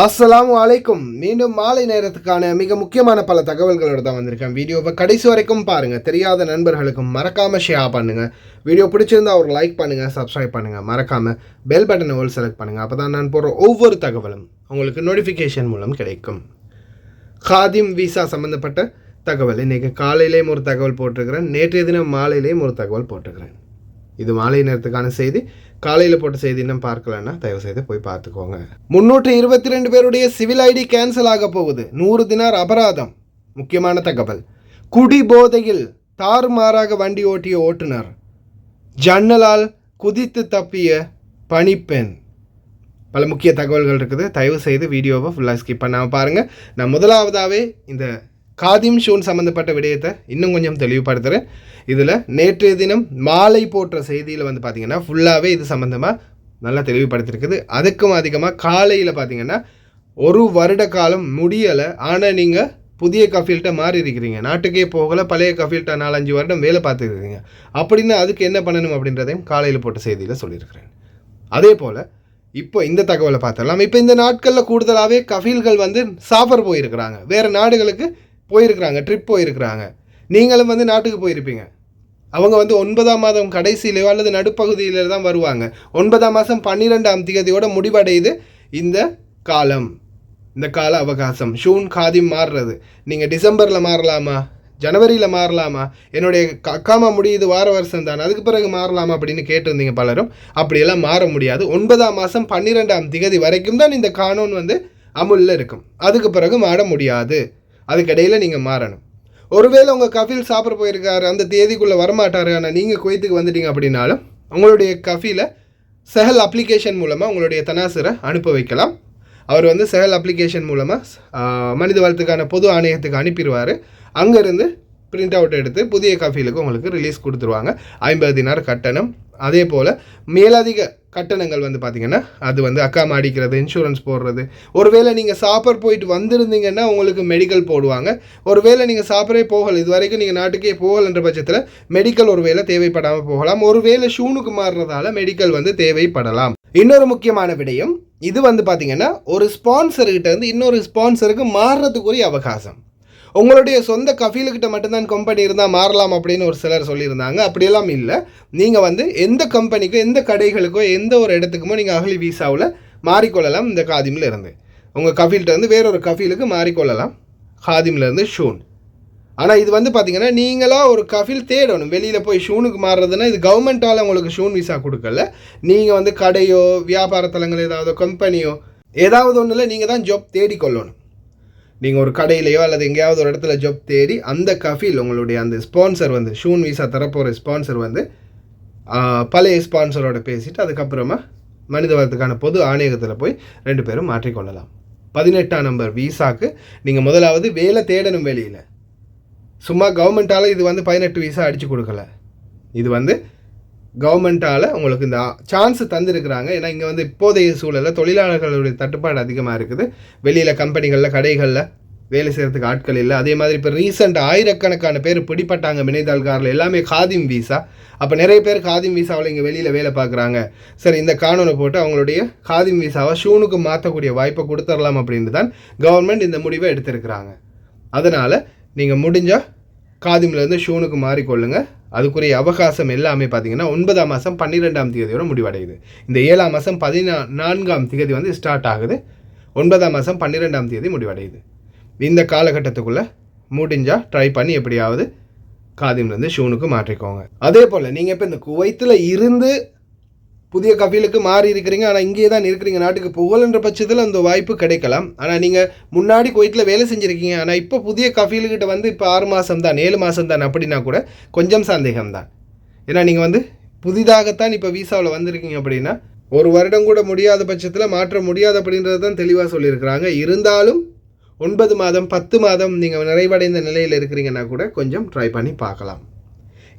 அஸ்ஸலாமு அலைக்கும். மீண்டும் மாலை நேரத்துக்கான மிக முக்கியமான பல தகவல்களோடு தான் வந்திருக்கேன். வீடியோவை கடைசி வரைக்கும் பாருங்கள். தெரியாத நண்பர்களுக்கும் மறக்காமல் ஷேர் பண்ணுங்கள். வீடியோ பிடிச்சிருந்தா ஒரு லைக் பண்ணுங்கள், சப்ஸ்கிரைப் பண்ணுங்கள். மறக்காமல் பெல் பட்டனை ஒரு செலக்ட் பண்ணுங்கள். அப்போ தான் நான் போடுற ஒவ்வொரு தகவலும் உங்களுக்கு நோட்டிஃபிகேஷன் மூலம் கிடைக்கும். காதிம் விசா சம்மந்தப்பட்ட தகவல் இன்றைக்கி காலையிலேயும் ஒரு தகவல் போட்டிருக்கிறேன், நேற்றைய தினம் மாலையிலேயும் ஒரு தகவல் போட்டிருக்கிறேன். இது மாலை நேரத்துக்கான செய்தி. காலையில் போட்ட செய்தி இன்னும் பார்க்கலன்னா தயவுசெய்து போய் பார்த்துக்கோங்க. 322 பேருடைய சிவில் ஐடி கேன்சல் ஆக போகுது. 100 தினார் அபராதம். முக்கியமான தகவல். குடி போதையில் தாறுமாறாக வண்டி ஓட்டிய ஓட்டுநர், ஜன்னலால் குதித்து தப்பிய பணிப்பெண். பல முக்கிய தகவல்கள் இருக்குது. தயவு செய்து வீடியோவை ஃபுல்லாக ஸ்கிப் பண்ணாமல் பாருங்கள். நான் முதலாவதாகவே இந்த காதிம் ஷூன் சம்மந்தப்பட்ட விடயத்தை இன்னும் கொஞ்சம் தெளிவுபடுத்துகிறேன். இதில் நேற்றைய தினம் மாலை போட்ட செய்தியில் பார்த்திங்கன்னா ஃபுல்லாகவே இது சம்மந்தமாக நல்லா தெளிவுபடுத்திருக்குது. அதுக்கும் அதிகமாக காலையில் பார்த்திங்கன்னா 1 வருட காலம் முடியலை, ஆனால் நீங்கள் புதிய கஃபீல்கிட்ட மாறி இருக்கிறீங்க, நாட்டுக்கே போகலை, பழைய கஃபீல்கிட்ட 4-5 வருடம் வேலை பார்த்துருக்கீங்க அப்படின்னு அதுக்கு என்ன பண்ணணும் அப்படின்றதையும் காலையில் போட்ட செய்தியில் சொல்லியிருக்கிறேன். அதே போல் இப்போ இந்த தகவலை பார்த்துடலாம். இப்போ இந்த நாட்களில் கூடுதலாகவே கஃபீல்கள் சாஃபர் போயிருக்கிறாங்க, வேறு நாடுகளுக்கு போயிருக்கிறாங்க, ட்ரிப் போயிருக்கிறாங்க. நீங்களும் நாட்டுக்கு போயிருப்பீங்க. அவங்க 9ஆம் மாதம் கடைசியிலையோ அல்லது நடுப்பகுதியில் தான் வருவாங்க. 9ஆம் மாதம் 12ஆம் தேதியோட முடிவடையுது இந்த காலம், இந்த கால அவகாசம். ஷூன் காதிம் மாறுறது. நீங்கள் டிசம்பரில் மாறலாமா, ஜனவரியில் மாறலாமா, என்னுடைய அக்காமா முடியுது வார வருஷம் தானே, அதுக்கு பிறகு மாறலாமா அப்படின்னு கேட்டிருந்தீங்க பலரும். அப்படியெல்லாம் மாற முடியாது. 9ஆம் மாதம் 12ஆம் தேதி வரைக்கும் தான் இந்த கானூன் அமுலில் இருக்கும். அதுக்கு பிறகு மாற முடியாது. அதுக்கிடையில் நீங்கள் மாறணும். ஒருவேளை உங்கள் கஃபீல் சாப்பிட போயிருக்காரு, அந்த தேதிக்குள்ளே வரமாட்டார், ஆனால் நீங்கள் குவைத்துக்கு வந்துட்டீங்க அப்படின்னாலும் உங்களுடைய கஃபீலை செஹல் அப்ளிகேஷன் மூலமாக உங்களுடைய தனாசிரை அனுப்ப வைக்கலாம். அவர் செஹல் அப்ளிகேஷன் மூலமாக மனித வளத்துக்கான பொது ஆணையத்துக்கு அனுப்பிடுவார். அங்கேருந்து பிரிண்ட் அவுட் எடுத்து புதிய கஃபீலுக்கு உங்களுக்கு ரிலீஸ் கொடுத்துருவாங்க. 50 தினார் கட்டணம். அதே போல் மேலதிக கட்டணங்கள் பார்த்திங்கன்னா அது அக்காமா அடிக்கிறது, இன்சூரன்ஸ் போடுறது. ஒருவேளை நீங்கள் சாப்பர் போயிட்டு வந்திருந்தீங்கன்னா உங்களுக்கு மெடிக்கல் போடுவாங்க. ஒருவேளை நீங்கள் சாப்பரே போகலை, இது வரைக்கும் நீங்கள் நாட்டுக்கே போகலைன்ற பட்சத்தில் மெடிக்கல் ஒருவேளை தேவைப்படாமல் போகலாம். ஒருவேளை ஷூனுக்கு மாறுறதால மெடிக்கல் தேவைப்படலாம். இன்னொரு முக்கியமான விடயம், இது பார்த்திங்கன்னா ஒரு ஸ்பான்சர்கிட்ட இன்னொரு ஸ்பான்சருக்கு மாறுறதுக்குரிய அவகாசம். உங்களுடைய சொந்த கஃபீலுக்கிட்ட மட்டும்தான் கம்பெனி இருந்தால் மாறலாம் அப்படின்னு ஒரு சிலர் சொல்லியிருந்தாங்க. அப்படியெல்லாம் இல்லை. நீங்கள் எந்த கம்பெனிக்கோ, எந்த கடைகளுக்கோ, எந்த ஒரு இடத்துக்குமோ நீங்கள் அகலி வீசாவில் மாறிக்கொள்ளலாம். இந்த காதிமில் இருந்து உங்கள் கஃபீல்கிட்ட வேறொரு கஃபீலுக்கு மாறிக்கொள்ளலாம், காதிமிலேருந்து ஷூன். ஆனால் இது பார்த்திங்கன்னா நீங்களாக ஒரு கஃபீல் தேடணும். வெளியில் போய் ஷூனுக்கு மாறுறதுன்னா இது கவர்மெண்ட்டால் உங்களுக்கு ஷூன் விசா கொடுக்கல. நீங்கள் கடையோ, வியாபார தலங்கள், ஏதாவது கம்பெனியோ, ஏதாவது ஒன்றில் நீங்கள் தான் ஜாப் தேடிக்கொள்ளணும். நீங்கள் ஒரு கடையிலையோ அல்லது எங்கேயாவது ஒரு இடத்துல ஜாப் தேடி அந்த கஃபீல் உங்களுடைய அந்த ஸ்பான்சர் ஷூன் விசா தரப்போகிற ஸ்பான்சர் பழைய ஸ்பான்சரோட பேசிவிட்டு அதுக்கப்புறமா மனித வளத்துக்கான பொது ஆணையகத்தில் போய் 2 பேரும் மாற்றிக்கொள்ளலாம். 18ஆம் நம்பர் விசாக்கு நீங்கள் முதலாவது வேலை தேடணும் வெளியில். சும்மா கவர்மெண்ட்டால் இது 18 விசா அடித்து கொடுக்கல. இது கவர்மெண்ட்டால் உங்களுக்கு இந்த சான்ஸு தந்துருக்குறாங்க. ஏன்னா இங்கே இப்போதைய சூழலில் தொழிலாளர்களுடைய தட்டுப்பாடு அதிகமாக இருக்குது. வெளியில் கம்பெனிகளில், கடைகளில் வேலை செய்கிறதுக்கு ஆட்கள் இல்லை. அதே மாதிரி இப்போ ரீசெண்ட் ஆயிரக்கணக்கான பேர் பிடிப்பட்டாங்க மினைதால்காரில், எல்லாமே காதிம் விசா. அப்போ நிறைய பேர் காதிம் விசாவில் இங்கே வெளியில் வேலை பார்க்குறாங்க. சரி, இந்த கானூனை போட்டு அவங்களுடைய காதிம் விசாவை ஷூனுக்கு மாற்றக்கூடிய வாய்ப்பை கொடுத்துடலாம் அப்படின்னு தான் கவர்மெண்ட் இந்த முடிவை எடுத்திருக்கிறாங்க. அதனால் நீங்கள் முடிஞ்சால் காதிமிலேருந்து ஷூனுக்கு மாறிக்கொள்ளுங்கள். அதுக்குரிய அவகாசம் எல்லாமே பார்த்திங்கன்னா 9ஆம் மாதம் 12ஆம் தேதியோட முடிவடையுது. இந்த 7ஆம் மாதம் 14ஆம் தேதி ஸ்டார்ட் ஆகுது. 9ஆம் மாதம் 12ஆம் தேதி முடிவடையுது. இந்த காலகட்டத்துக்குள்ளே முடிஞ்சால் ட்ரை பண்ணி எப்படியாவது காதிமிலேருந்து ஷூனுக்கு மாற்றிக்கோங்க. அதே போல் நீங்கள் இப்போ இந்த குவைத்தில் இருந்து புதிய கஃபீலுக்கு மாறி இருக்கிறீங்க, ஆனால் இங்கே தான் இருக்கிறீங்க, நாட்டுக்கு புகழ்ன்ற பட்சத்தில் அந்த வாய்ப்பு கிடைக்கலாம். ஆனால் நீங்கள் முன்னாடி குவைத்தில் வேலை செஞ்சுருக்கீங்க, ஆனால் இப்போ புதிய கஃபீலுக்கிட்ட இப்போ 6 மாதம் தான், 7 மாதம் தான் அப்படின்னா கூட கொஞ்சம் சந்தேகம்தான். ஏன்னா நீங்கள் புதிதாகத்தான் இப்போ வீசாவில் வந்திருக்கீங்க அப்படின்னா 1 வருடம் கூட முடியாத பட்சத்தில் மாற்ற முடியாது அப்படின்றது தான் தெளிவாக சொல்லியிருக்கிறாங்க. இருந்தாலும் 9 மாதம் 10 மாதம் நீங்கள் நிறைவடைந்த நிலையில் இருக்கிறீங்கன்னா கூட கொஞ்சம் ட்ரை பண்ணி பார்க்கலாம்.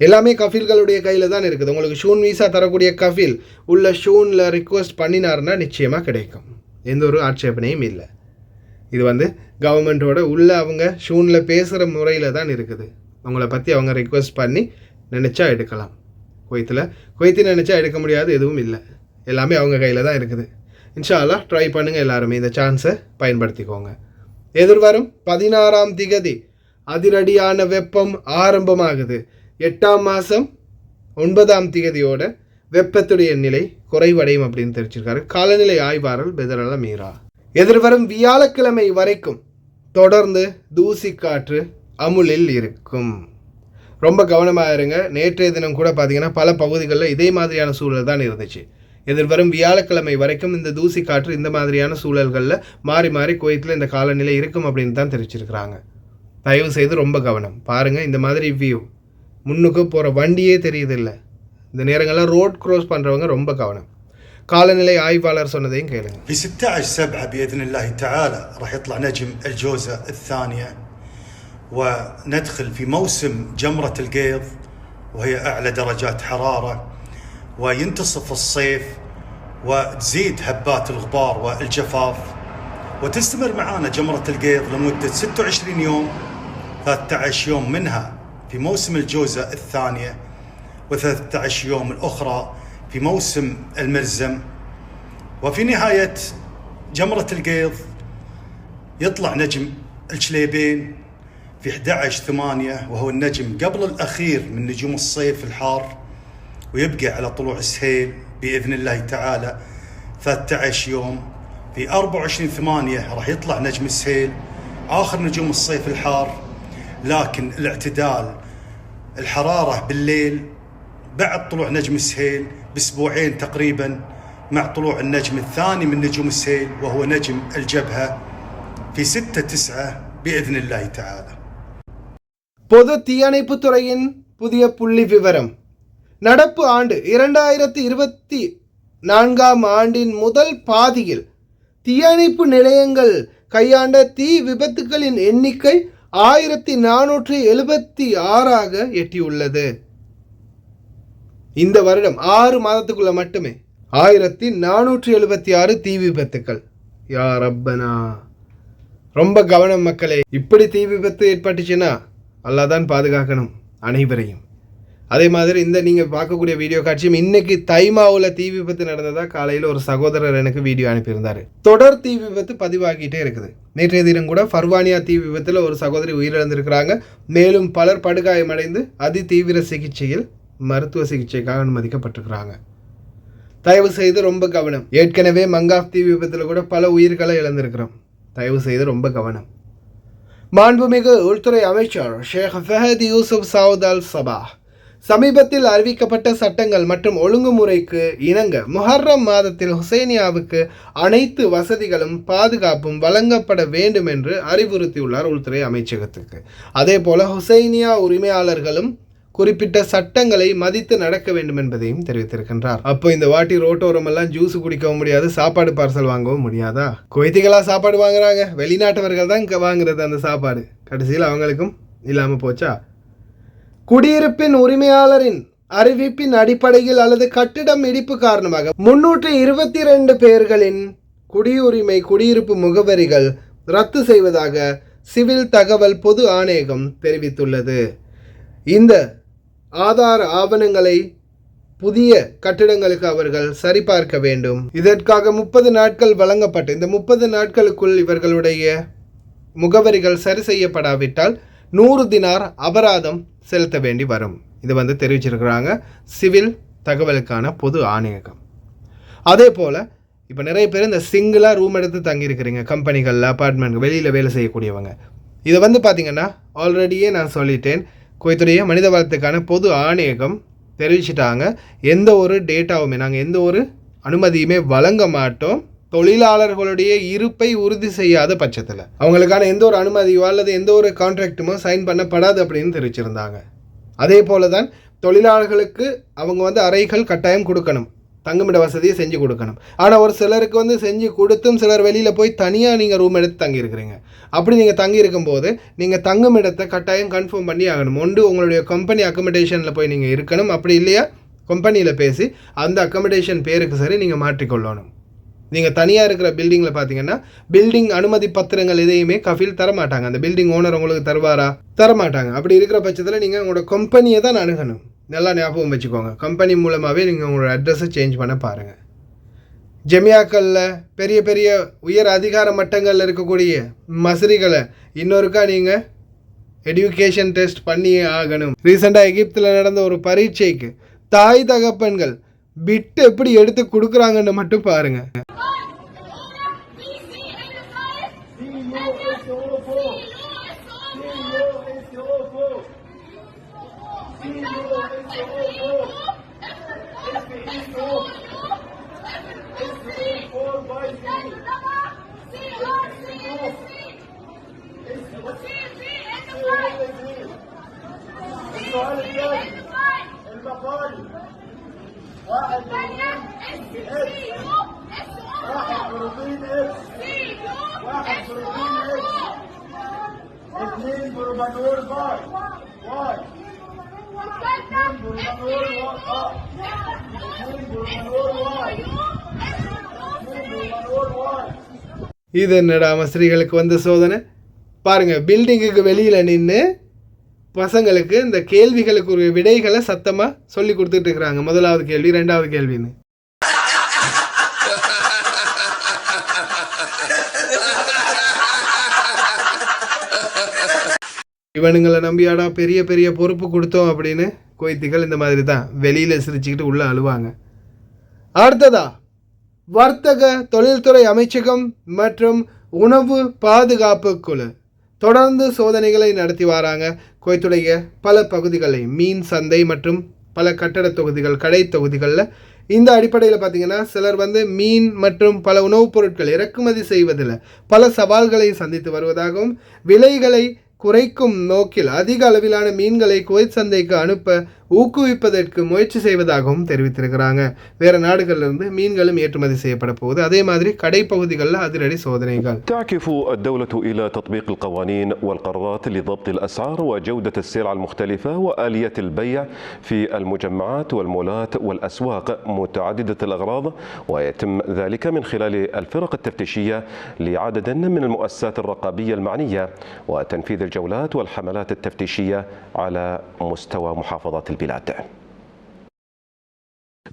எல்லாமே கஃபீல்களுடைய கையில் தான் இருக்குது. உங்களுக்கு ஷூன் விசா தரக்கூடிய கஃபீல் உள்ள ஷூனில் ரிக்வெஸ்ட் பண்ணினார்னா நிச்சயமாக கிடைக்கும். எந்த ஒரு ஆட்சேபனையும் இல்லை. இது கவர்மெண்ட்டோட உள்ள அவங்க ஷூனில் பேசுகிற முறையில் தான் இருக்குது. அவங்கள பற்றி அவங்க ரிக்வெஸ்ட் பண்ணி நினச்சா எடுக்கலாம். குவைத்தில் நினச்சா எடுக்க முடியாது எதுவும் இல்லை. எல்லாமே அவங்க கையில் தான் இருக்குது. இன்ஷா அல்லாஹ் ட்ரை பண்ணுங்கள், எல்லாருமே இந்த சான்ஸை பயன்படுத்திக்கோங்க. எதிர்வரும் 16ஆம் திகதி அதிரடியான வெப்பம் ஆரம்பமாகுது. 8ஆம் மாதம் 9ஆம் திகதியோட வெப்பத்துடைய நிலை குறைவடையும் அப்படின்னு தெரிவிச்சிருக்காரு காலநிலை ஆய்வாளர் பெதரல மீரா. எதிர்வரும் வியாழக்கிழமை வரைக்கும் தொடர்ந்து தூசி காற்று அமுலில் இருக்கும். ரொம்ப கவனமாக இருங்க. நேற்றைய தினம் கூட பார்த்தீங்கன்னா பல பகுதிகளில் இதே மாதிரியான சூழல் தான் இருந்துச்சு. எதிர்வரும் வியாழக்கிழமை வரைக்கும் இந்த தூசி காற்று இந்த மாதிரியான சூழல்களில் மாறி மாறி குவைத்தில் இந்த காலநிலை இருக்கும் அப்படின்னு தான் தெரிவிச்சிருக்கிறாங்க. தயவு செய்து ரொம்ப கவனம் பாருங்கள். இந்த மாதிரி வியூ முன்னுக்கு போகிற வண்டியே தெரியுதில்லை. இந்த நேரங்களில் ரோட் க்ராஸ் பண்ணுறவங்க ரொம்ப கவனம். காலநிலை ஆய்வாளர் சொன்னதையும் கேளுங்க. في 16/7 بإذن الله تعالى راح يطلع نجم الجوزة الثانية وندخل في موسم جمرة القيض وهي أعلى درجات حرارة وينتصف الصيف وتزيد هبات الغبار والجفاف وتستمر معانا جمرة القيض لمدة 26 يوم 13 يوم منها في موسم الجوزة الثانية و13 يوم الأخرى في موسم المرزم. وفي نهاية جمرة القيض يطلع نجم الشليبين في 11/8 وهو النجم قبل الأخير من نجوم الصيف الحار ويبقى على طلوع السهيل بإذن الله تعالى 13 يوم. في 24/8 راح يطلع نجم السهيل آخر نجوم الصيف الحار، لكن الاعتدال الحرارة بالليل بعد طلوع نجم السهيل بأسبوعين تقريبا مع طلوع النجم الثاني من نجوم السهيل وهو نجم الجبهة في 6/9 بإذن الله تعالى. பொது தீயணைப்புத்துறையின் புதிய புள்ளி விவரம். நடப்பு ஆண்டு 2024ஆம் ஆண்டின் முதல் பாதியில் தீயணைப்பு நிலையங்கள் கையாண்ட தீ விபத்துகளின் எண்ணிக்கை 1476ஆக எட்டியுள்ளது. இந்த வருடம் 6 மாதத்துக்குள்ள மட்டுமே 1476 தீ விபத்துக்கள். யா ரப்பனா, ரொம்ப கவனம் மக்களே. இப்படி தீ விபத்து ஏற்பட்டுச்சுன்னா அல்லாஹ் தான் பாதுகாக்கணும் அனைவரையும். அதே மாதிரி இந்த நீங்கள் பார்க்கக்கூடிய வீடியோ காட்சியும் இன்னைக்கு தைமாவில் தீ விபத்து நடந்ததா காலையில் ஒரு சகோதரர் எனக்கு வீடியோ அனுப்பியிருந்தார். தொடர் தீ விபத்து பதிவாகிட்டே இருக்குது. நேற்றைய தினம் கூட ஃபர்வானியா தீ விபத்தில் ஒரு சகோதரி உயிரிழந்திருக்கிறாங்க. மேலும் பலர் படுகாயமடைந்து அதி தீவிர சிகிச்சையில் மருத்துவ சிகிச்சைக்காக அனுமதிக்கப்பட்டிருக்கிறாங்க. தயவு செய்து ரொம்ப கவனம். ஏற்கனவே மங்காஃப் தீ விபத்தில் கூட பல உயிர்களை இழந்திருக்கிறோம். தயவு செய்து ரொம்ப கவனம். மாண்புமிகு உள்துறை அமைச்சர் ஷேக் ஃபஹத் யூசுப் சவுத் அல் சபாஹ் சமீபத்தில் அறிவிக்கப்பட்ட சட்டங்கள் மற்றும் ஒழுங்குமுறைக்கு இணங்க முஹர்ரம் மாதத்தில் ஹுசைனியாவுக்கு அனைத்து வசதிகளும் பாதுகாப்பும் வழங்கப்பட வேண்டும் என்று அறிவுறுத்தியுள்ளார் உள்துறை அமைச்சகத்துக்கு. அதே போல ஹுசைனியா உரிமையாளர்களும் குறிப்பிட்ட சட்டங்களை மதித்து நடக்க வேண்டும் என்பதையும் தெரிவித்திருக்கின்றார். அப்போ இந்த வாட்டி ரோட்டோரமெல்லாம் ஜூஸ் குடிக்கவும் முடியாது, சாப்பாடு பார்சல் வாங்கவும் முடியாதா? குவைத்திகளா சாப்பாடு வாங்குறாங்க, வெளிநாட்டவர்கள் தான் வாங்குறது அந்த சாப்பாடு. கடைசியில் அவங்களுக்கும் இல்லாமல் போச்சா? குடியிருப்பின் உரிமையாளரின் அறிவிப்பின் அடிப்படையில் அல்லது கட்டிடம் இடிப்பு காரணமாக 322 பேர்களின் குடியிருப்பு முகவரிகள் ரத்து செய்வதாக சிவில் தகவல் பொது ஆணையகம் தெரிவித்துள்ளது. இந்த ஆதார ஆவணங்களை புதிய கட்டிடங்களுக்கு அவர்கள் சரிபார்க்க வேண்டும். இதற்காக 30 நாட்கள் வழங்கப்பட்டு இந்த 30 நாட்களுக்குள் இவர்களுடைய முகவரிகள் சரி செய்யப்படாவிட்டால் 100 தினார் அபராதம் செலுத்த வேண்டி வரும். இது தெரிவிச்சிருக்கிறாங்க சிவில் தகவலுக்கான பொது ஆணையகம். அதே போல் இப்போ நிறைய பேர் இந்த சிங்கிளாக ரூம் எடுத்து தங்கியிருக்கிறீங்க கம்பெனிகளில், அப்பார்ட்மெண்ட், வெளியில் வேலை செய்யக்கூடியவங்க. இதை பார்த்திங்கன்னா ஆல்ரெடியே நான் சொல்லிட்டேன், குவைத்துடைய மனித வளத்துக்கான பொது ஆணையகம் தெரிவிச்சிட்டாங்க. எந்த ஒரு டேட்டாவுமே நாங்கள் எந்த ஒரு அனுமதியுமே வழங்க மாட்டோம் தொழிலாளர்களுடைய இருப்பை உறுதி செய்யாத பட்சத்தில். அவங்களுக்கான எந்த ஒரு அனுமதியோ அல்லது எந்த ஒரு கான்ட்ராக்டுமோ சைன் பண்ணப்படாது அப்படின்னு தெரிவிச்சிருந்தாங்க. அதே போல தான் தொழிலாளர்களுக்கு அவங்க அறைகள் கட்டாயம் கொடுக்கணும், தங்குமிட வசதியை செஞ்சு கொடுக்கணும். ஆனால் ஒரு சிலருக்கு செஞ்சு கொடுத்தும் சிலர் வெளியில் போய் தனியாக நீங்கள் ரூம் எடுத்து தங்கியிருக்கிறீங்க. அப்படி நீங்கள் தங்கியிருக்கும் போது நீங்கள் தங்குமிடத்தை கட்டாயம் கன்ஃபார்ம் பண்ணி ஆகணும். ஒன்று உங்களுடைய கம்பெனி அக்கமடேஷனில் போய் நீங்கள் இருக்கணும், அப்படி இல்லையா கம்பெனியில் பேசி அந்த அக்கமடேஷன் பேருக்கு சரி நீங்கள் மாற்றிக்கொள்ளணும். நீங்கள் தனியாக இருக்கிற பில்டிங்கில் பார்த்தீங்கன்னா பில்டிங் அனுமதி பத்திரங்கள் எதையுமே கஃபீல் தரமாட்டாங்க. அந்த பில்டிங் ஓனர் உங்களுக்கு தருவாரா? தரமாட்டாங்க. அப்படி இருக்கிற பட்சத்தில் நீங்கள் உங்களோட கம்பெனியை தான் அணுகணும். நல்லா ஞாபகம் வச்சுக்கோங்க. கம்பெனி மூலமாகவே நீங்கள் உங்களோட அட்ரஸை சேஞ்ச் பண்ண பாருங்கள். ஜமியாக்களில் பெரிய பெரிய உயர் அதிகார மட்டங்களில் இருக்கக்கூடிய மசரிகளை இன்னொருக்கா நீங்கள் எடுகேஷன் டெஸ்ட் பண்ணியே ஆகணும். ரீசெண்டாக எகிப்தில் நடந்த ஒரு பரீட்சைக்கு தாய் தகப்பன்கள் பிட்டு எப்படி எடுத்து கொடுக்குறாங்கன்னு மட்டும் பாருங்கள். இது என்னடா மஸ்ரிகளுக்கு வந்த சோதனை பாருங்க. பில்டிங்குக்கு வெளியில் நின்று பசங்களுக்கு இந்த கேள்விகளுக்கு ஒரு விடைகளை சத்தமாக சொல்லி கொடுத்துட்டு இருக்கிறாங்க. முதலாவது கேள்வி, ரெண்டாவது கேள்வின்னு. இவனுங்களை நம்பியாடா பெரிய பெரிய பொறுப்பு கொடுத்தோம் அப்படின்னு குவைத்திகள் இந்த மாதிரி தான் வெளியில் சிரிச்சுக்கிட்டு உள்ளே அழுவாங்க. அடுத்ததா வர்த்தக தொழில்துறை அமைச்சகம் மற்றும் உணவு பாதுகாப்பு குழு தொடர்ந்து சோதனைகளை நடத்தி வராங்க. குவைத்துடைய பல பகுதிகளை மீன் சந்தை மற்றும் பல கட்டட தொகுதிகள், கடை தொகுதிகளில் இந்த அடிப்படையில் பார்த்திங்கன்னா சிலர் மீன் மற்றும் பல உணவுப் பொருட்கள் இறக்குமதி செய்வதில் பல சவால்களை சந்தித்து வருவதாகவும் விலைகளை குறைக்கும் நோக்கில் அதிக அளவிலான மீன்களை குவைத் சந்தைக்கு அனுப்ப ஊக்குவிப்பதற்கு முயற்சி செய்வதாகவும் தெரிவித்திருக்கிறாங்க. வேறு நாடுகளிலிருந்து மீன்களும் ஏற்றுமதி செய்யப்பட போகுது. அதே மாதிரி கடைப்பகுதிகளில் அதிரடி சோதனைகள். تعكف الدولة إلى تطبيق القوانين والقرارات لضبط الأسعار وجودة السلع المختلفة وآلية البيع في المجمعات والمولات والأسواق متعددة الأغراض، ويتم ذلك من خلال الفرق التفتيشية لعدد من المؤسسات الرقابية المعنية وتنفيذ الجولات والحملات التفتيشية على مستوى محافظات البلاد.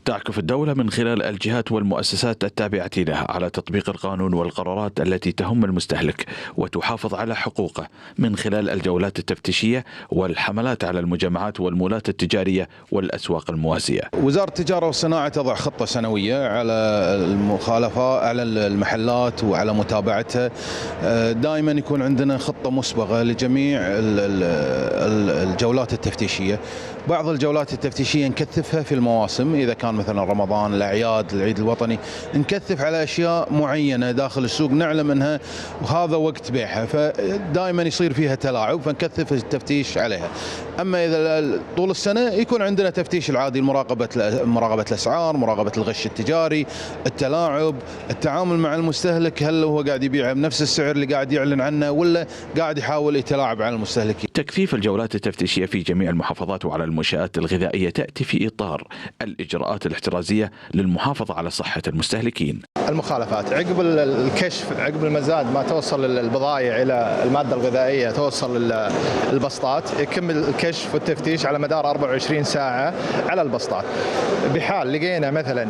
تعكف الدولة من خلال الجهات والمؤسسات التابعة لها على تطبيق القانون والقرارات التي تهم المستهلك وتحافظ على حقوقه من خلال الجولات التفتيشية والحملات على المجمعات والمولات التجارية والأسواق الموازية. وزارة التجارة والصناعة تضع خطة سنوية على المخالفات على المحلات وعلى متابعتها. دائما يكون عندنا خطة مسبقة لجميع الجولات التفتيشية. بعض الجولات التفتيشية نكثفها في المواسم، إذا كان مثلا رمضان، الأعياد، العيد الوطني، نكثف على أشياء معينة داخل السوق نعلم أنها وهذا وقت بيعها، فدائما يصير فيها تلاعب فنكثف التفتيش عليها. أما إذا طول السنة يكون عندنا تفتيش العادي، مراقبة الأسعار، مراقبة الغش التجاري، التلاعب، التعامل مع المستهلك، هل هو قاعد يبيعها بنفس السعر اللي قاعد يعلن عنه ولا قاعد يحاول يتلاعب على المستهلكين. تكثيف الجولات التفتيشية في جميع المحافظات وعلى المنشآت الغذائية تأتي في إطار الإجراءات الاحترازية للمحافظة على صحة المستهلكين. المخالفات عقب الكشف، عقب المزاد ما توصل البضائع إلى المادة الغذائية توصل البسطات، يكمل الكشف والتفتيش على مدار 24 ساعة على البسطات. بحال لقينا مثلا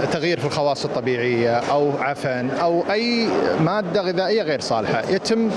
تغيير في الخواص الطبيعية أو عفن أو أي مادة غذائية غير صالحة يتم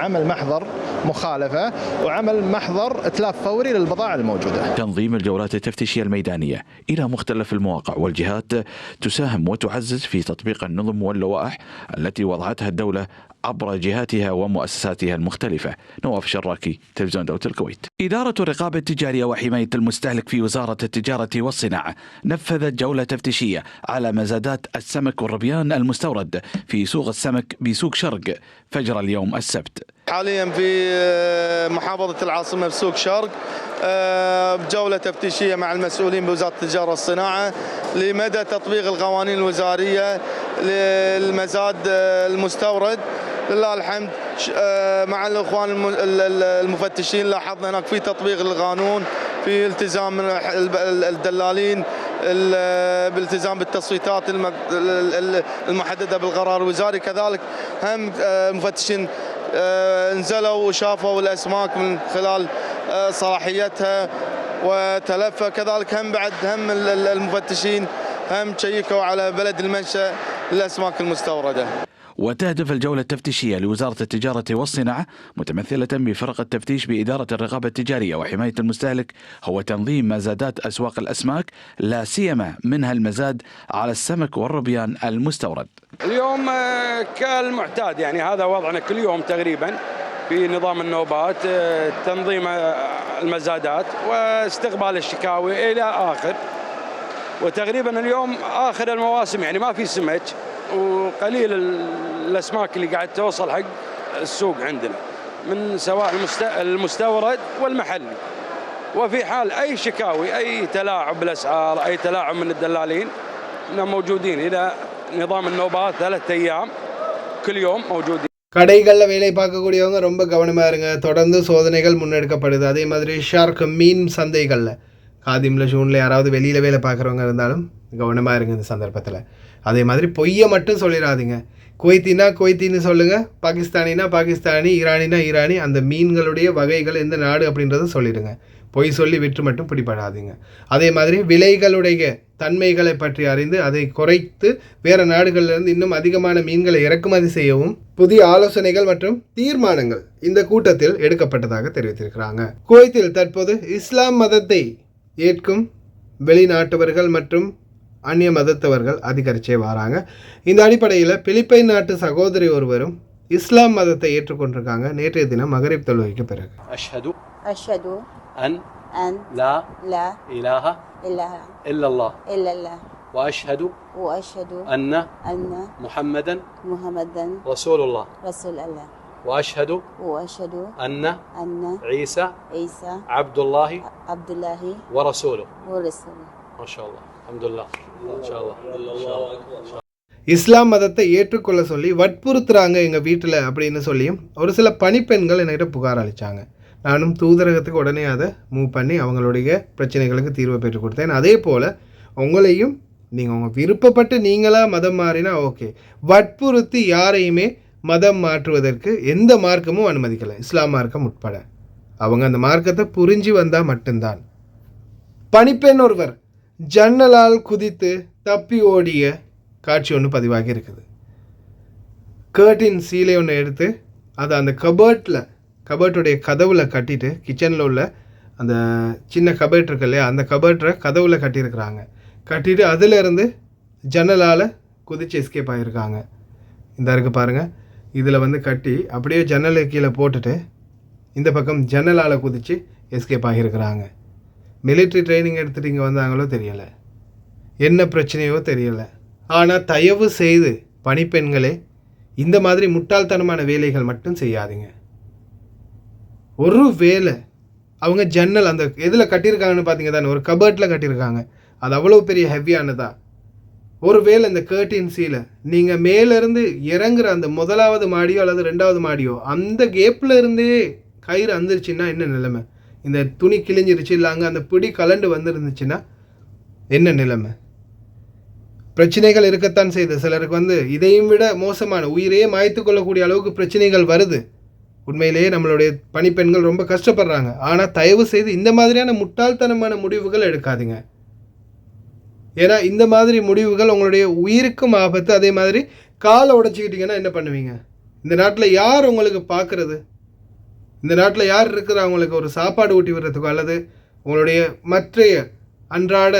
عمل محضر مخالفة وعمل محضر إتلاف فوري للبضائع الموجودة. تنظيم الجولات التفتيشية الميدانية إلى مختلف المواقع والجهات تساهم وتعزز في تطبيق النظم واللوائح التي وضعتها الدولة عبر جهاتها ومؤسساتها المختلفة. نواف شراكي، تلفزيون دولة الكويت. إدارة الرقابة التجارية وحماية المستهلك في وزارة التجارة والصناعة نفذت جولة تفتيشية على مزادات السمك والربيان المستورد في سوق السمك بسوق شرق فجر اليوم السبت. حاليا في محافظة العاصمة بسوق شرق بجولة تفتيشية مع المسؤولين بوزارة التجارة والصناعة لمدى تطبيق القوانين الوزارية للمزاد المستورد. لله الحمد مع الإخوان المفتشين لاحظنا هناك في تطبيق للقانون، في التزام من الدلالين بالالتزام بالتصويتات المحددة بالقرار الوزاري. كذلك هم المفتشين نزلوا وشافوا الأسماك من خلال صلاحيتها وتلفى. كذلك هم بعد هم المفتشين هم شيكوا على بلد المنشأ للأسماك المستوردة. وتهدف الجولة التفتيشية لوزارة التجارة والصناعة متمثلة بفرق التفتيش بإدارة الرقابة التجارية وحماية المستهلك هو تنظيم مزادات أسواق الأسماك لا سيما منها المزاد على السمك والروبيان المستورد. اليوم كالمعتاد يعني هذا وضعنا كل يوم تقريبا في نظام النوبات، تنظيم المزادات واستقبال الشكاوي إلى آخر. وتقريبا اليوم آخر المواسم يعني ما في سمك وقليل الأسماك اللي قاعد توصل حق السوق عندنا من سواء المستورد والمحلي. وفي حال أي شكاوي أي تلاعب بالأسعار أي تلاعب من الدلالين إنهم موجودين إلى نظام النوبات 3 أيام كل يوم موجودين. கடைகளில் வேலை பார்க்கக்கூடியவங்க ரொம்ப கவனமாக இருங்க. தொடர்ந்து சோதனைகள் முன்னெடுக்கப்படுது. அதே மாதிரி ஷார்க் மீன் சந்தைகளில் காதிமில் ஷூனில் யாராவது வெளியில் வேலை பார்க்குறவங்க இருந்தாலும் கவனமாக இருங்க இந்த சந்தர்ப்பத்தில். அதே மாதிரி பொய்யை மட்டும் சொல்லிடாதீங்க. குவைத்தினா குவைத்தின்னு சொல்லுங்கள், பாகிஸ்தானினா பாகிஸ்தானி, ஈரானினா ஈரானி. அந்த மீன்களுடைய வகைகள் எந்த நாடு அப்படின்றத சொல்லிடுங்க. பொய் சொல்லி விற்று மட்டும் பிடிபடாதீங்க. அதே மாதிரி விலைகளுடைய தன்மைகளை பற்றி அறிந்து அதை குறைத்து வேறு நாடுகளிலிருந்து இன்னும் அதிகமான மீன்களை இறக்குமதி செய்யவும் புதிய ஆலோசனைகள் மற்றும் தீர்மானங்கள் இந்த கூட்டத்தில் எடுக்கப்பட்டதாக தெரிவித்திருக்கிறாங்க. குவைத்தில் தற்போது இஸ்லாம் மதத்தை ஏற்கும் வெளிநாட்டவர்கள் மற்றும் அந்நிய மதத்தவர்கள் அதிகரிச்சே வராங்க. இந்த அடிப்படையில் பிலிப்பைன் நாட்டு சகோதரி ஒருவரும் இஸ்லாம் மதத்தை ஏற்றுக்கொண்டிருக்காங்க. நேற்றைய தினம் மகரிப் தொழுகைக்கு பிறகு அஷ்ஹது அன் லா இலாஹா இல்லல்லாஹ் وأشهد أن محمدا رسول الله وأشهد أن عيسى عبد الله ورسوله ما شاء الله الحمد لله ما شاء الله. இஸ்லாம் மதத்தை ஏற்றுக்கொள்ள சொல்லி வற்புறுத்துறாங்க எங்கள் வீட்டில் அப்படின்னு சொல்லியும் ஒரு சில பணிப்பெண்கள் என்கிட்ட புகார் அளித்தாங்க. நானும் தூதரகத்துக்கு உடனே அதை மூவ் பண்ணி அவங்களுடைய பிரச்சனைகளுக்கு தீர்வை பெற்றுக் கொடுத்தேன். அதே போல் உங்களையும் நீங்கள் உங்கள் விருப்பப்பட்டு நீங்களாக மதம் மாறினா ஓகே. வற்புறுத்தி யாரையுமே மதம் மாற்றுவதற்கு எந்த மார்க்கமும் அனுமதிக்கலை, இஸ்லாம் மார்க்கம் உட்பட. அவங்க அந்த மார்க்கத்தை புரிஞ்சு வந்தால் மட்டும்தான். பணிப்பெண் ஒருவர் ஜன்னலால் குதித்து தப்பி ஓடிய காட்சி ஒன்று பதிவாகி இருக்குது. கேர்டின் சீலை ஒன்று எடுத்து அதை அந்த கபர்ட்டுடைய கதவில் கட்டிட்டு கிச்சனில் உள்ள அந்த சின்ன கபர்ட் இருக்கு இல்லையா, அந்த கபர்ட்டை கதவில் கட்டியிருக்கிறாங்க. கட்டிட்டு அதிலிருந்து ஜன்னலால் குதித்து எஸ்கேப் ஆகியிருக்காங்க. இந்த இருக்கு பாருங்கள், இதில் கட்டி அப்படியே ஜன்னலை கீழே போட்டுட்டு இந்த பக்கம் ஜன்னலால் குதித்து எஸ்கேப் ஆகியிருக்கிறாங்க. மிலிட்ரி ட்ரைனிங் எடுத்துகிட்டு இங்கே வந்தாங்களோ தெரியலை, என்ன பிரச்சனையோ தெரியலை. ஆனால் தயவு செய்து பணிப்பெண்களே இந்த மாதிரி முட்டாள்தனமான வேலைகள் மட்டும் செய்யாதீங்க. ஒரு வேலை அவங்க ஜன்னல் அந்த எதில் கட்டியிருக்காங்கன்னு பார்த்தீங்க தானே, ஒரு கபர்ட்டில் கட்டியிருக்காங்க. அது அவ்வளோ பெரிய ஹெவியானதா. ஒரு வேளை இந்த கேர்டின் சீலை நீங்கள் மேலேருந்து இறங்குற அந்த முதலாவது மாடியோ அல்லது 2வது மாடியோ அந்த கேப்பில் இருந்தே கயிறு வந்துருச்சுன்னா என்ன நிலைமை? இந்த துணி கிழிஞ்சிருச்சு இல்லை அங்கே அந்த பிடி கலண்டு வந்துருந்துச்சுன்னா என்ன நிலைமை? பிரச்சனைகள் இருக்கத்தான் செய்யுது. சிலருக்கு இதையும் விட மோசமான உயிரையே மாய்த்து கொள்ளக்கூடிய அளவுக்கு பிரச்சனைகள் வருது. உண்மையிலேயே நம்மளுடைய பணிப்பெண்கள் ரொம்ப கஷ்டப்படுறாங்க. ஆனால் தயவு செய்து இந்த மாதிரியான முட்டாள்தனமான முடிவுகள் எடுக்காதீங்க. ஏன்னா இந்த மாதிரி முடிவுகள் உங்களுடைய உயிருக்கும் ஆபத்து. அதே மாதிரி காலை உடைச்சிக்கிட்டிங்கன்னா என்ன பண்ணுவீங்க? இந்த நாட்டில் யார் உங்களுக்கு பார்க்குறது? இந்த நாட்டில் யார் இருக்கிற அவங்களுக்கு ஒரு சாப்பாடு ஊட்டி விடுறதுக்கோ அல்லது உங்களுடைய மற்றைய அன்றாட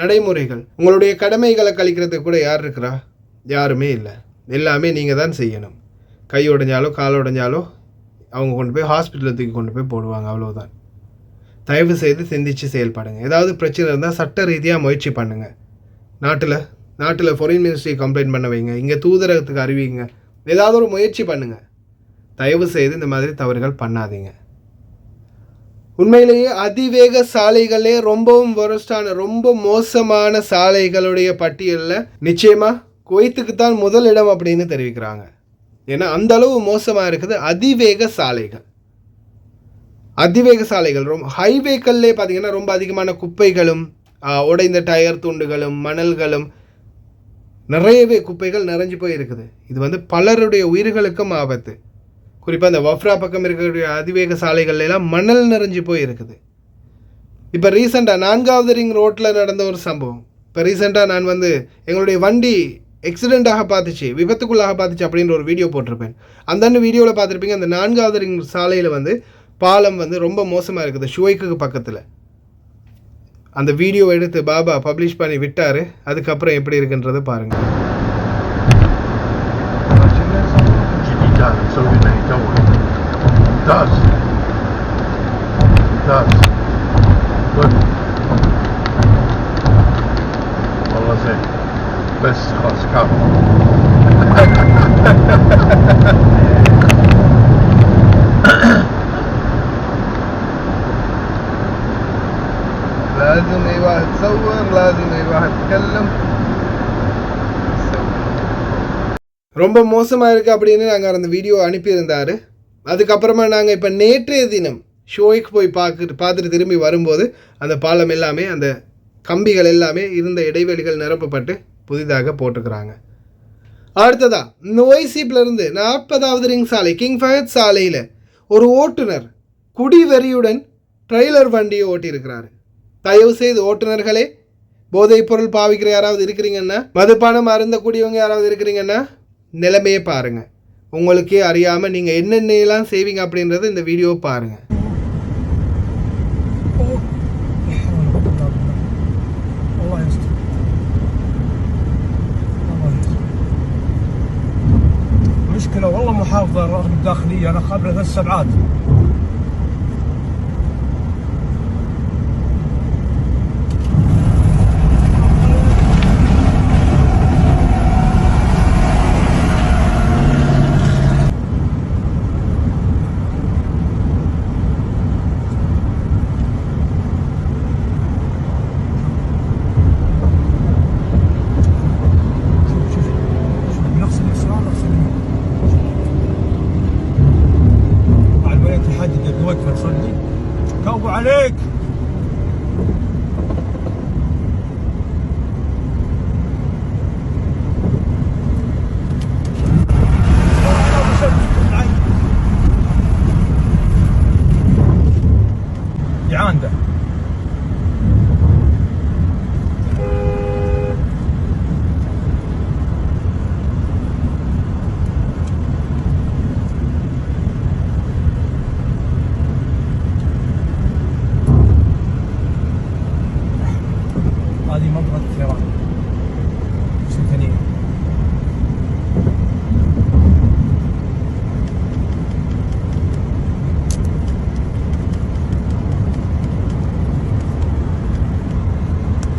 நடைமுறைகள் உங்களுடைய கடமைகளை கழிக்கிறதுக்கு கூட யார் இருக்கிறா? யாருமே இல்லை. எல்லாமே நீங்கள் தான் செய்யணும். கை உடைஞ்சாலோ கால் உடைஞ்சாலோ அவங்க கொண்டு போய் ஹாஸ்பிட்டலில் தூக்கி கொண்டு போய் போடுவாங்க, அவ்வளோதான். தயவு செய்து சிந்திச்சு செயல்படுங்க. ஏதாவது பிரச்சனை இருந்தால் சட்ட ரீதியாக முயற்சி பண்ணுங்கள். நாட்டில் ஃபாரின் மினிஸ்ட்ரி கம்ப்ளைண்ட் பண்ண வைங்க, இங்கே தூதரகத்துக்கு அறிவிங்க, ஏதாவது ஒரு முயற்சி பண்ணுங்கள். தயவு செய்து இந்த மாதிரி தவறுகள் பண்ணாதீங்க. உண்மையிலேயே அதிவேக சாலைகளே ரொம்பவும் வொரஸ்டான ரொம்ப மோசமான சாலைகளுடைய பட்டியலில் நிச்சயமாக குவைத்துக்கு தான் முதலிடம் அப்படின்னு தெரிவிக்கிறாங்க. ஏன்னா அந்த அளவு மோசமாக இருக்குது அதிவேக சாலைகள். ரொம்ப ஹைவேக்கள்லே பார்த்தீங்கன்னா ரொம்ப அதிகமான குப்பைகளும் உடைந்த டயர் துண்டுகளும் மணல்களும் நிறையவே குப்பைகள் நிறைஞ்சு போய் இருக்குது. இது பலருடைய உயிர்களுக்கும் ஆபத்து. குறிப்பாக இந்த வஃப்ரா பக்கம் இருக்கக்கூடிய அதிவேக சாலைகள்லாம் மணல் நிறைஞ்சு போய் இருக்குது. இப்போ ரீசெண்டாக 4வது ரிங் ரோட்டில் நடந்த ஒரு சம்பவம், இப்போ ரீசெண்டாக நான் வந்து எங்களுடைய வண்டி எக்ஸிடெண்ட்டாக பார்த்துச்சு, விபத்துக்குள்ளாக பார்த்துச்சு அப்படின்ற ஒரு வீடியோ போட்டிருப்பேன். அந்த வீடியோவில் பார்த்துருப்பீங்க, அந்த 4வது ரிங் சாலையில் வந்து பாலம் வந்து ரொம்ப மோசமாக இருக்குது ஷுவைக்கு பக்கத்தில். அந்த வீடியோ எடுத்து பாபா பப்ளிஷ் பண்ணி விட்டார். அதுக்கப்புறம் எப்படி இருக்குன்றதை பாருங்கள். بس خلاص كافي. لازم اي واحد يصور، لازم اي واحد يتكلم. ரொம்ப மோசமாக இருக்குது அப்படின்னு நாங்கள் அந்த வீடியோ அனுப்பியிருந்தார். அதுக்கப்புறமா நாங்கள் இப்போ நேற்றைய தினம் ஷோய்க்கு போய் பார்த்துட்டு திரும்பி வரும்போது அந்த பாலம் எல்லாமே, அந்த கம்பிகள் எல்லாமே இருந்த இடைவெளிகள் நிரப்பப்பட்டு புதிதாக போட்டுக்கிறாங்க. அடுத்ததாக நோய்சீப்லேருந்து 40வது ரிங் சாலை கிங் ஃபயத் சாலையில் ஒரு ஓட்டுநர் குடிவெறியுடன் ட்ரெய்லர் வண்டியை ஓட்டியிருக்கிறாரு. தயவு செய்து ஓட்டுநர்களே, போதைப் பொருள் பாவிக்கிற யாராவது இருக்கிறீங்கன்னா, மதுபானம் அருந்தக்கூடியவங்க யாராவது இருக்கிறீங்கன்னா நிலைமையை பாருங்கள். உங்களுக்கே அறியாமல் நீங்கள் என்னென்னலாம் செய்வீங்க அப்படின்றத இந்த வீடியோ பாருங்கள். مشكلة والله محافظة الرغم الداخلية أنا خابرة 3 سبعات. عليك عنده هذه منطقة الثيران سكنية.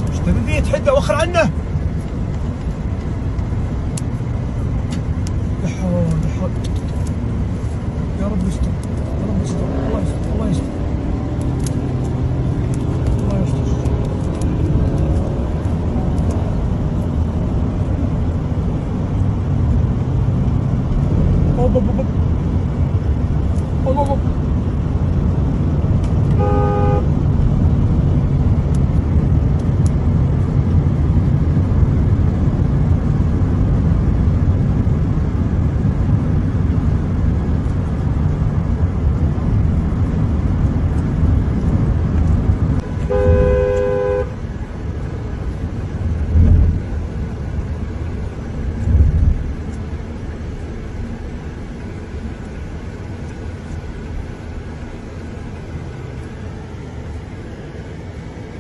ايش تبي فيه تحده وخر عنه. لا حول لا حول. يا رب يستر يا رب يستر الله يستر الله يستر الله يستر.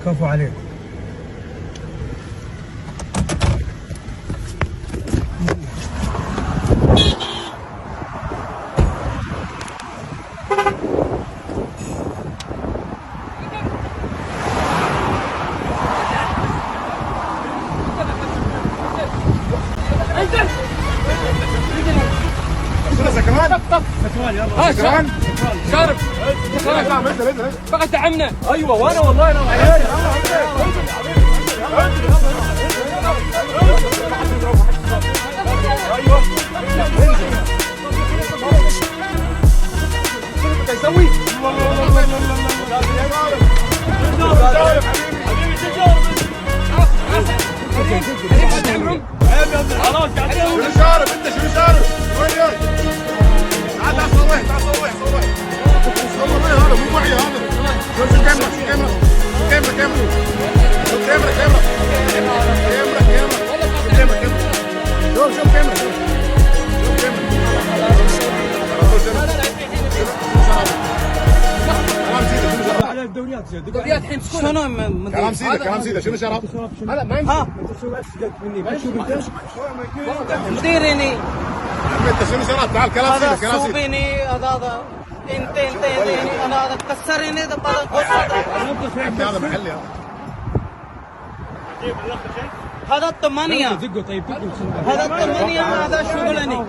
كفو عليكم. سكران شارب بقى دعمنا. ايوه وانا والله انا وعيالي يسوي شنو شارب انت شنو شارب؟ وين جاي؟ تعال تعال صور هذا مو وعي هذا. شو الكاميرا شو الكاميرا؟ كاميرا يا الحين شنو كلام سيده كلام سيده شنو شرب؟ هلا ما يمشي. انت شو اسقط مني؟ بشوف انت مديرني انت شنو شرب؟ تعال كلام سيده كلام سيده صوبيني هذا انت انا هذا كسرني هذا هذا محلي هذا الثمانية هذا الثمانية هذا شغلني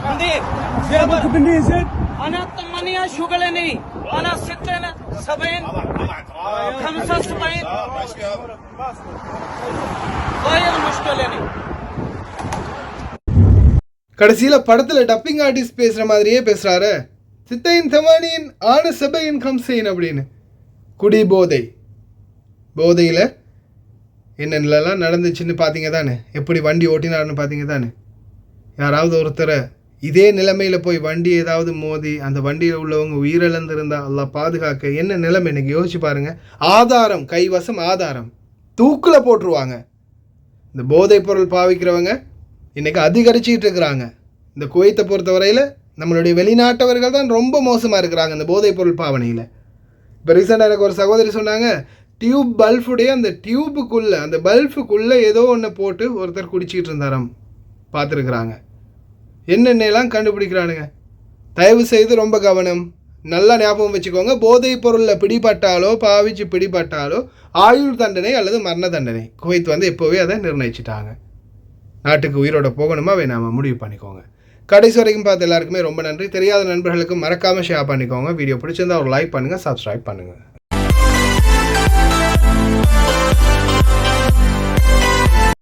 مدير جابك بالنية زين. انا الثمانية شغلني انا 76 75 غير مشكلة கடைசியில் படத்தில் டப்பிங் ஆர்டிஸ்ட் பேசுகிற மாதிரியே பேசுகிறாரு. சித்தையின் தமானியின் ஆன சபையின் கம்சைன் அப்படின்னு. குடி போதை, போதையில் என்னென்னலாம் நடந்துச்சுன்னு பார்த்தீங்க தானே, எப்படி வண்டி ஓட்டினார்னு பார்த்தீங்க தானே. யாராவது ஒருத்தரை இதே நிலைமையில் போய் வண்டி ஏதாவது மோதி அந்த வண்டியில் உள்ளவங்க உயிரிழந்திருந்தால் அல்லாஹ் பாதுகாக்க என்ன நிலைமை எனக்கு யோசிச்சு பாருங்கள். ஆதாரம் கைவசம், ஆதாரம் தூக்கில் போட்டுருவாங்க. இந்த போதைப் பொருள் பாவிக்கிறவங்க இன்றைக்கி அதிகரிச்சிட்டு இருக்கிறாங்க. இந்த குவைத்தை பொறுத்தவரையில் நம்மளுடைய வெளிநாட்டவர்கள் தான் ரொம்ப மோசமாக இருக்கிறாங்க இந்த போதைப் பொருள் பாவனையில். இப்போ ரீசெண்டாக எனக்கு ஒரு சகோதரி சொன்னாங்க, டியூப் பல்ஃபுடைய அந்த டியூபுக்குள்ளே அந்த பல்ஃபுக்குள்ளே ஏதோ ஒன்று போட்டு ஒருத்தர் குடிச்சிக்கிட்டு இருந்தாராம். பார்த்துருக்குறாங்க. என்னென்னலாம் கண்டுபிடிக்கிறானுங்க. தயவு செய்து ரொம்ப கவனம், நல்லா ஞாபகம் வச்சுக்கோங்க. போதைப் பொருளில் பிடிபட்டாலோ பாவிச்சு பிடிபட்டாலோ ஆயுள் தண்டனை அல்லது மரண தண்டனை. குவைத் வந்து எப்போவே அதை நிர்ணயிச்சிட்டாங்க. நாட்டுக்கு உயிரோட போகணுமா வேணாமா முடிவு பண்ணிக்கோங்க. கடைசி வரைக்கும் பார்த்து எல்லாருக்குமே ரொம்ப நன்றி. தெரியாத நண்பர்களுக்கு மறக்காமல் ஷேர் பண்ணிக்கோங்க. வீடியோ பிடிச்சிருந்தா ஒரு லைக் பண்ணுங்கள், சப்ஸ்கிரைப் பண்ணுங்கள்.